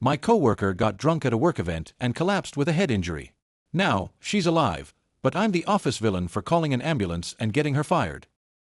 My coworker got drunk at a work event and collapsed with a head injury. Now, she's alive, but I'm the office villain for calling an ambulance and getting her fired.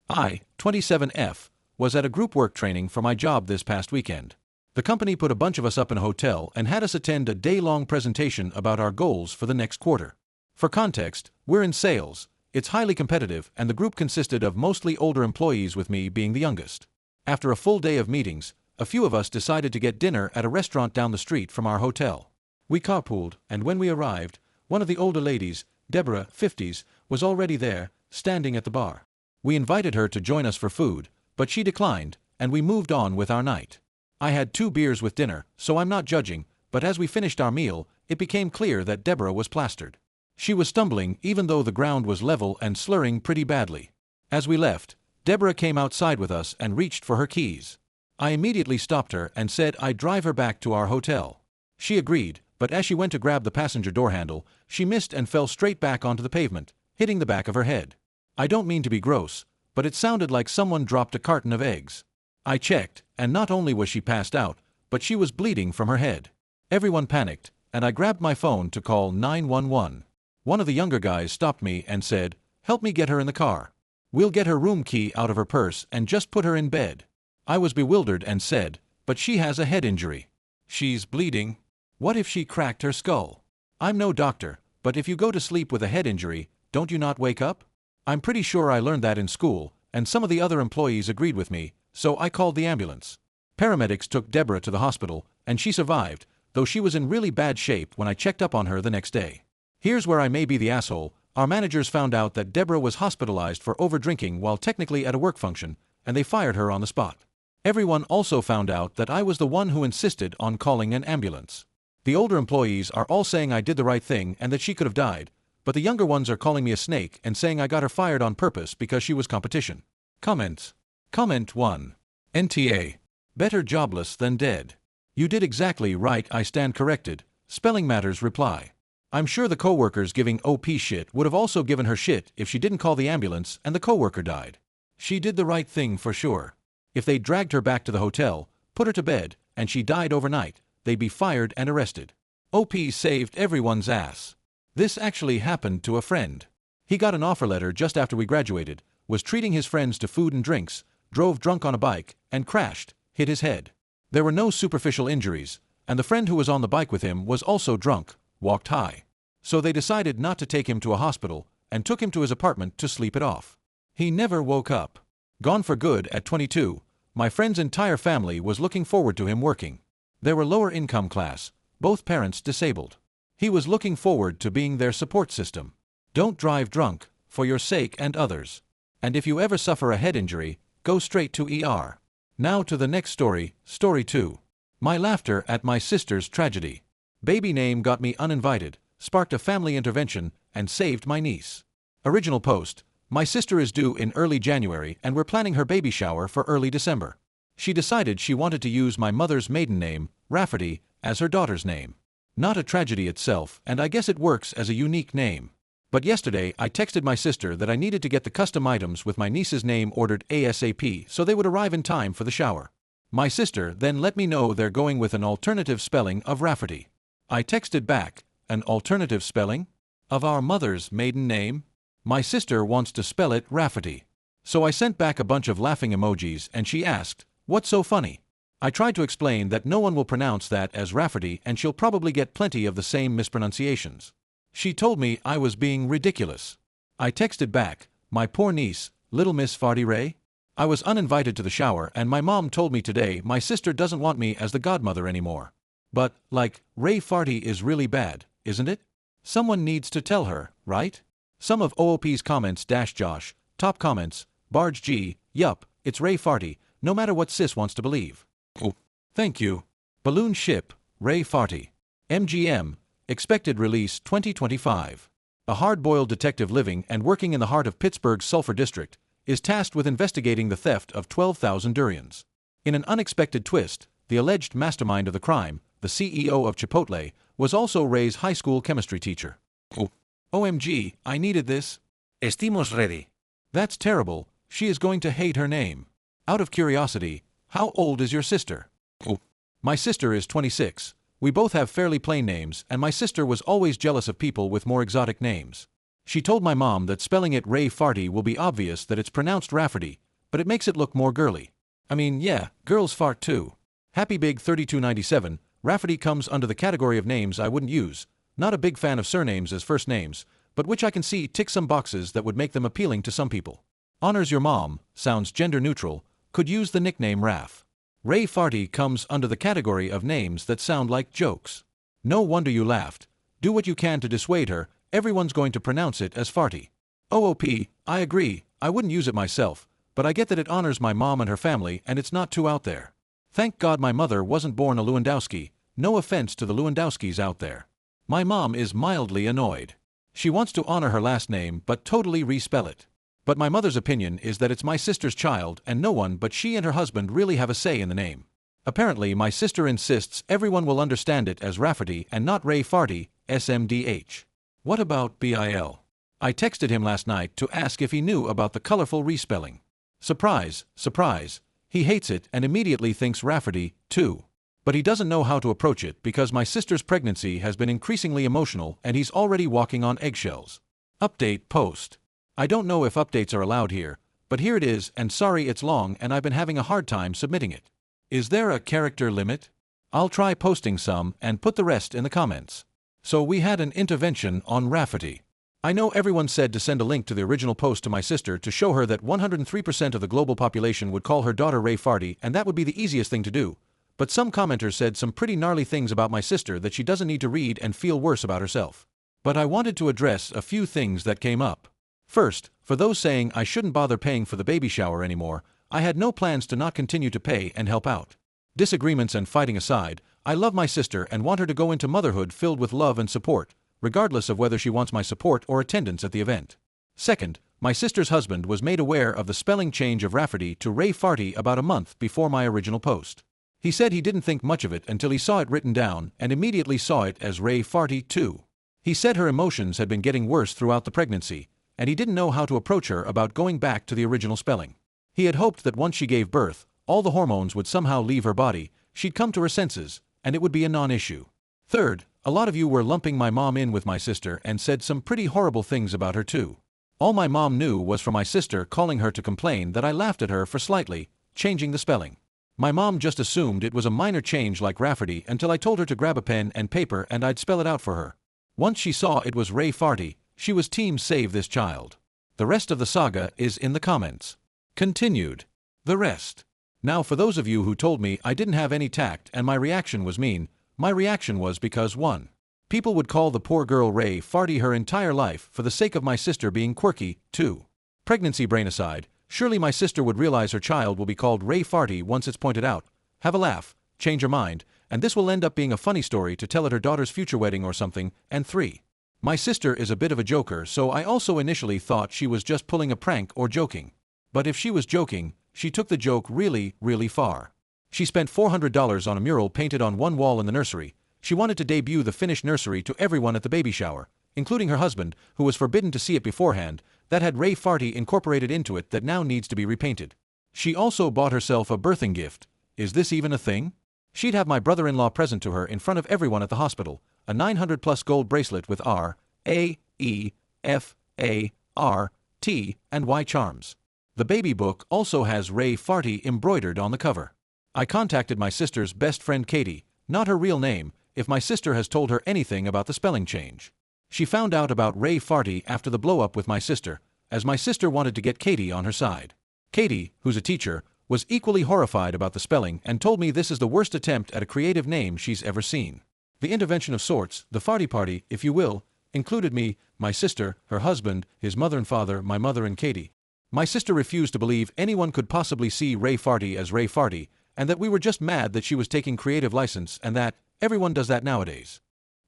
I, 27F, was at a group work training for my job this past weekend. The company put a bunch of us up in a hotel and had us attend a day-long presentation about our goals for the next quarter. For context, we're in sales, it's highly competitive, and the group consisted of mostly older employees with me being the youngest. After a full day of meetings, a few of us decided to get dinner at a restaurant down the street from our hotel. We carpooled, and when we arrived, one of the older ladies, Deborah, 50s, was already there, standing at the bar. We invited her to join us for food, but she declined, and we moved on with our night. I had 2 beers with dinner, so I'm not judging, but as we finished our meal, it became clear that Deborah was plastered. She was stumbling even though the ground was level and slurring pretty badly. As we left, Deborah came outside with us and reached for her keys. I immediately stopped her and said I'd drive her back to our hotel. She agreed, but as she went to grab the passenger door handle, she missed and fell straight back onto the pavement, hitting the back of her head. I don't mean to be gross, but it sounded like someone dropped a carton of eggs. I checked, and not only was she passed out, but she was bleeding from her head. Everyone panicked, and I grabbed my phone to call 911. One of the younger guys stopped me and said, "Help me get her in the car. We'll get her room key out of her purse and just put her in bed." I was bewildered and said, "But she has a head injury. She's bleeding. What if she cracked her skull?" I'm no doctor, but if you go to sleep with a head injury, don't you not wake up? I'm pretty sure I learned that in school, and some of the other employees agreed with me, so I called the ambulance. Paramedics took Deborah to the hospital, and she survived, though she was in really bad shape when I checked up on her the next day. Here's where I may be the asshole. Our managers found out that Deborah was hospitalized for overdrinking while technically at a work function, and they fired her on the spot. Everyone also found out that I was the one who insisted on calling an ambulance. The older employees are all saying I did the right thing and that she could have died, but the younger ones are calling me a snake and saying I got her fired on purpose because she was competition. Comments. Comment 1. NTA. Better jobless than dead. You did exactly right, I stand corrected. Spelling matters reply. I'm sure the coworkers giving OP shit would have also given her shit if she didn't call the ambulance and the coworker died. She did the right thing for sure. If they dragged her back to the hotel, put her to bed, and she died overnight, they'd be fired and arrested. OP saved everyone's ass. This actually happened to a friend. He got an offer letter just after we graduated, was treating his friends to food and drinks, drove drunk on a bike, and crashed, hit his head. There were no superficial injuries, and the friend who was on the bike with him was also drunk, walked high. So they decided not to take him to a hospital, and took him to his apartment to sleep it off. He never woke up. Gone for good at 22, my friend's entire family was looking forward to him working. They were lower income class, both parents disabled. He was looking forward to being their support system. Don't drive drunk, for your sake and others. And if you ever suffer a head injury, go straight to ER. Now to the next story, story 2. My laughter at my sister's tragedy. Baby name got me uninvited, sparked a family intervention, and saved my niece. Original post. My sister is due in early January and we're planning her baby shower for early December. She decided she wanted to use my mother's maiden name, Rafferty, as her daughter's name. Not a tragedy itself, and I guess it works as a unique name. But yesterday I texted my sister that I needed to get the custom items with my niece's name ordered ASAP so they would arrive in time for the shower. My sister then let me know they're going with an alternative spelling of Rafferty. I texted back, an alternative spelling? Of our mother's maiden name? My sister wants to spell it Rafferty. So I sent back a bunch of laughing emojis and she asked, "What's so funny?" I tried to explain that no one will pronounce that as Rafferty and she'll probably get plenty of the same mispronunciations. She told me I was being ridiculous. I texted back, "My poor niece, little Miss Farty Ray?" I was uninvited to the shower and my mom told me today my sister doesn't want me as the godmother anymore. But, like, Ray Farty is really bad, isn't it? Someone needs to tell her, right? Some of OOP's comments Josh, top comments, Barge G, yup, it's Ray Farty, no matter what sis wants to believe. Oh, thank you. Balloon Ship, Ray Farty. MGM, expected release 2025. A hard-boiled detective living and working in the heart of Pittsburgh's Sulphur District is tasked with investigating the theft of 12,000 durians. In an unexpected twist, the alleged mastermind of the crime, the CEO of Chipotle, was also Ray's high school chemistry teacher. Oh. OMG, I needed this. Estamos ready. That's terrible, she is going to hate her name. Out of curiosity, how old is your sister? Oh. My sister is 26, We both have fairly plain names, and my sister was always jealous of people with more exotic names. She told my mom that spelling it Ray Farty will be obvious that it's pronounced Rafferty, but it makes it look more girly. I mean, yeah, girls fart too. Happy Big 3297, Rafferty comes under the category of names I wouldn't use. Not a big fan of surnames as first names, but which I can see tick some boxes that would make them appealing to some people. Honors your mom, sounds gender neutral, could use the nickname Raf. Ray Farty comes under the category of names that sound like jokes. No wonder you laughed. Do what you can to dissuade her, everyone's going to pronounce it as Farty. OOP, I agree, I wouldn't use it myself, but I get that it honors my mom and her family and it's not too out there. Thank God my mother wasn't born a Lewandowski, no offense to the Lewandowskis out there. My mom is mildly annoyed. She wants to honor her last name but totally respell it. But my mother's opinion is that it's my sister's child and no one but she and her husband really have a say in the name. Apparently my sister insists everyone will understand it as Rafferty and not Ray Farty, SMDH. What about BIL? I texted him last night to ask if he knew about the colorful respelling. Surprise, surprise, he hates it and immediately thinks Rafferty, too. But he doesn't know how to approach it because my sister's pregnancy has been increasingly emotional and he's already walking on eggshells. Update post. I don't know if updates are allowed here, but here it is and sorry it's long and I've been having a hard time submitting it. Is there a character limit? I'll try posting some and put the rest in the comments. So we had an intervention on Rafferty. I know everyone said to send a link to the original post to my sister to show her that 103% of the global population would call her daughter Ray Farty and that would be the easiest thing to do. But some commenters said some pretty gnarly things about my sister that she doesn't need to read and feel worse about herself. But I wanted to address a few things that came up. First, for those saying I shouldn't bother paying for the baby shower anymore, I had no plans to not continue to pay and help out. Disagreements and fighting aside, I love my sister and want her to go into motherhood filled with love and support, regardless of whether she wants my support or attendance at the event. Second, my sister's husband was made aware of the spelling change of Rafferty to Ray Farty about a month before my original post. He said he didn't think much of it until he saw it written down and immediately saw it as Ray Farty too. He said her emotions had been getting worse throughout the pregnancy, and he didn't know how to approach her about going back to the original spelling. He had hoped that once she gave birth, all the hormones would somehow leave her body, she'd come to her senses, and it would be a non-issue. Third, a lot of you were lumping my mom in with my sister and said some pretty horrible things about her too. All my mom knew was from my sister calling her to complain that I laughed at her for slightly changing the spelling. My mom just assumed it was a minor change like Rafferty until I told her to grab a pen and paper and I'd spell it out for her. Once she saw it was Ray Farty, she was team save this child. The rest of the saga is in the comments. Continued. The rest. Now for those of you who told me I didn't have any tact and my reaction was mean, my reaction was because 1. People would call the poor girl Ray Farty her entire life for the sake of my sister being quirky. 2. Pregnancy brain aside, surely my sister would realize her child will be called Ray Farty once it's pointed out, have a laugh, change her mind, and this will end up being a funny story to tell at her daughter's future wedding or something. And 3. My sister is a bit of a joker, so I also initially thought she was just pulling a prank or joking. But if she was joking, she took the joke really, really far. She spent $400 on a mural painted on one wall in the nursery. She wanted to debut the finished nursery to everyone at the baby shower, including her husband, who was forbidden to see it beforehand, that had Ray Farty incorporated into it that now needs to be repainted. She also bought herself a birthing gift. Is this even a thing? She'd have my brother-in-law present to her in front of everyone at the hospital, a 900+ gold bracelet with R, A, E, F, A, R, T, and Y charms. The baby book also has Ray Farty embroidered on the cover. I contacted my sister's best friend Katie, not her real name, if my sister has told her anything about the spelling change. She found out about Ray Farty after the blow-up with my sister, as my sister wanted to get Katie on her side. Katie, who's a teacher, was equally horrified about the spelling and told me this is the worst attempt at a creative name she's ever seen. The intervention of sorts, the Farty party, if you will, included me, my sister, her husband, his mother and father, my mother and Katie. My sister refused to believe anyone could possibly see Ray Farty as Ray Farty, and that we were just mad that she was taking creative license and that everyone does that nowadays.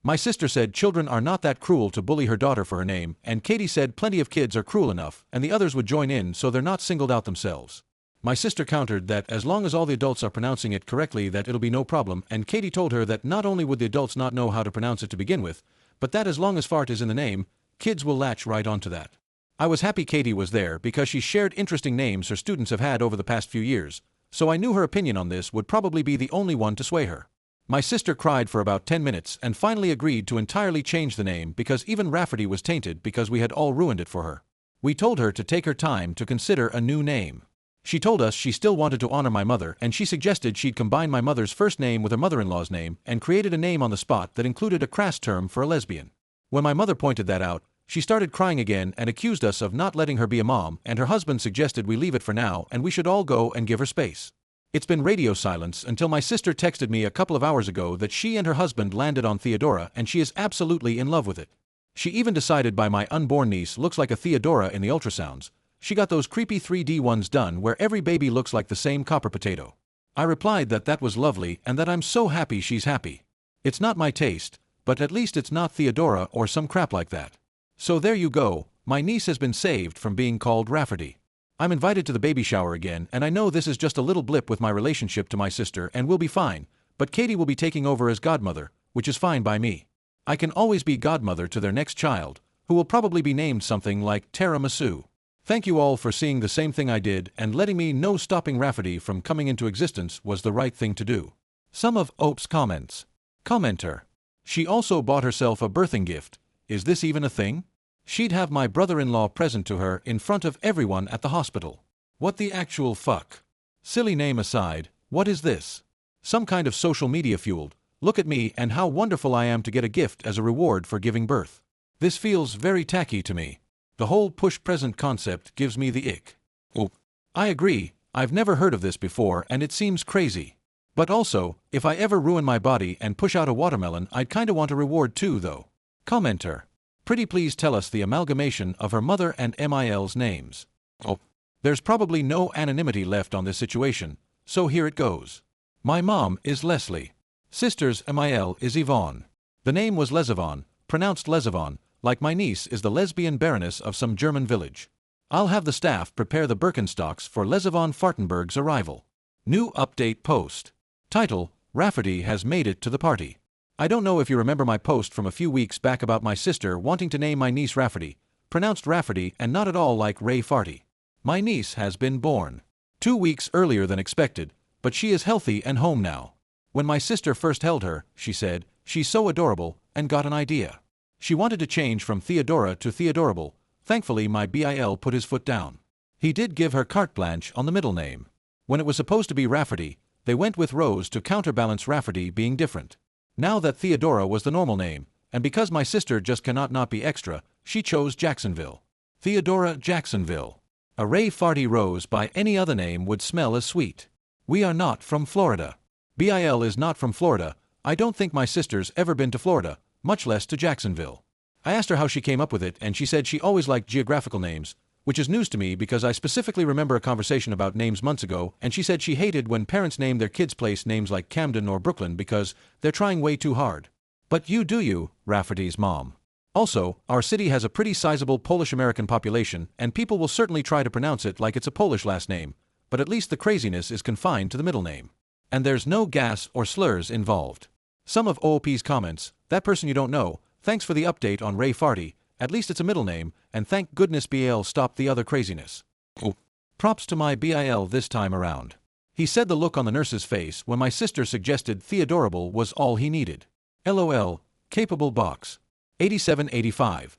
My sister said children are not that cruel to bully her daughter for her name, and Katie said plenty of kids are cruel enough and the others would join in so they're not singled out themselves. My sister countered that as long as all the adults are pronouncing it correctly that it'll be no problem, and Katie told her that not only would the adults not know how to pronounce it to begin with, but that as long as fart is in the name, kids will latch right onto that. I was happy Katie was there because she shared interesting names her students have had over the past few years, so I knew her opinion on this would probably be the only one to sway her. My sister cried for about 10 minutes and finally agreed to entirely change the name because even Rafferty was tainted because we had all ruined it for her. We told her to take her time to consider a new name. She told us she still wanted to honor my mother, and she suggested she'd combine my mother's first name with her mother-in-law's name and created a name on the spot that included a crass term for a lesbian. When my mother pointed that out, she started crying again and accused us of not letting her be a mom, and her husband suggested we leave it for now and we should all go and give her space. It's been radio silence until my sister texted me a couple of hours ago that she and her husband landed on Theodora and she is absolutely in love with it. She even decided my unborn niece looks like a Theodora in the ultrasounds. She got those creepy 3D ones done where every baby looks like the same copper potato. I replied that was lovely and that I'm so happy she's happy. It's not my taste, but at least it's not Theodora or some crap like that. So there you go, my niece has been saved from being called Rafferty. I'm invited to the baby shower again, and I know this is just a little blip with my relationship to my sister and we'll be fine, but Katie will be taking over as godmother, which is fine by me. I can always be godmother to their next child, who will probably be named something like Tiramisu. Thank you all for seeing the same thing I did and letting me know stopping Rafferty from coming into existence was the right thing to do. Some of Ope's comments. Commenter. She also bought herself a birthing gift. Is this even a thing? She'd have my brother-in-law present to her in front of everyone at the hospital. What the actual fuck? Silly name aside, what is this? Some kind of social media fueled, look at me and how wonderful I am to get a gift as a reward for giving birth. This feels very tacky to me. The whole push-present concept gives me the ick. Oh, I agree, I've never heard of this before and it seems crazy. But also, if I ever ruin my body and push out a watermelon, I'd kinda want a reward too though. Commenter. Pretty please tell us the amalgamation of her mother and MIL's names. Oh, there's probably no anonymity left on this situation, so here it goes. My mom is Leslie. Sister's MIL is Yvonne. The name was Lesavon, pronounced Lesavon, like my niece is the lesbian baroness of some German village. I'll have the staff prepare the Birkenstocks for Lesavon Fartenberg's arrival. New update post. Title, Rafferty has made it to the party. I don't know if you remember my post from a few weeks back about my sister wanting to name my niece Rafferty, pronounced Rafferty and not at all like Ray Farty. My niece has been born 2 weeks earlier than expected, but she is healthy and home now. When my sister first held her, she said, she's so adorable, and got an idea. She wanted to change from Theodora to Theodorable. Thankfully my BIL put his foot down. He did give her carte blanche on the middle name. When it was supposed to be Rafferty, they went with Rose to counterbalance Rafferty being different. Now that Theodora was the normal name, and because my sister just cannot not be extra, she chose Jacksonville. Theodora Jacksonville. A Ray Farty Rose by any other name would smell as sweet. We are not from Florida. BIL is not from Florida. I don't think my sister's ever been to Florida, much less to Jacksonville. I asked her how she came up with it and she said she always liked geographical names, which is news to me because I specifically remember a conversation about names months ago and she said she hated when parents name their kids' place names like Camden or Brooklyn because they're trying way too hard. But you do you, Rafferty's mom. Also, our city has a pretty sizable Polish-American population and people will certainly try to pronounce it like it's a Polish last name, but at least the craziness is confined to the middle name. And there's no gas or slurs involved. Some of OOP's comments, that person you don't know, thanks for the update on Ray Farty, at least it's a middle name, and thank goodness BIL stopped the other craziness. Oh. Props to my BIL this time around. He said the look on the nurse's face when my sister suggested Theodorable was all he needed. LOL, capable box. 8785.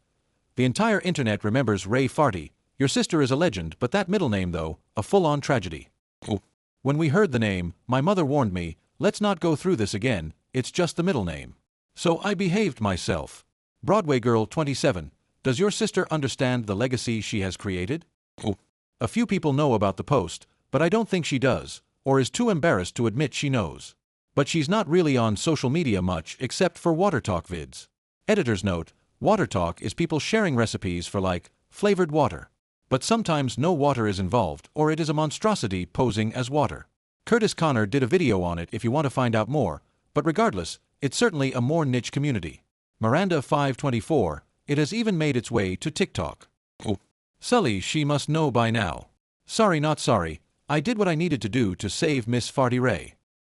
The entire internet remembers Ray Farty. Your sister is a legend, but that middle name though, a full-on tragedy. Oh. When we heard the name, my mother warned me, let's not go through this again, it's just the middle name. So I behaved myself. Broadway Girl 27, does your sister understand the legacy she has created? Oh. A few people know about the post, but I don't think she does, or is too embarrassed to admit she knows. But she's not really on social media much except for Water Talk vids. Editor's note, Water Talk is people sharing recipes for like, flavored water. But sometimes no water is involved, or it is a monstrosity posing as water. Curtis Connor did a video on it if you want to find out more, but regardless, it's certainly a more niche community. Miranda 524, it has even made its way to TikTok. Oh. Sully, she must know by now. Sorry not sorry, I did what I needed to do to save Miss Farty Ray.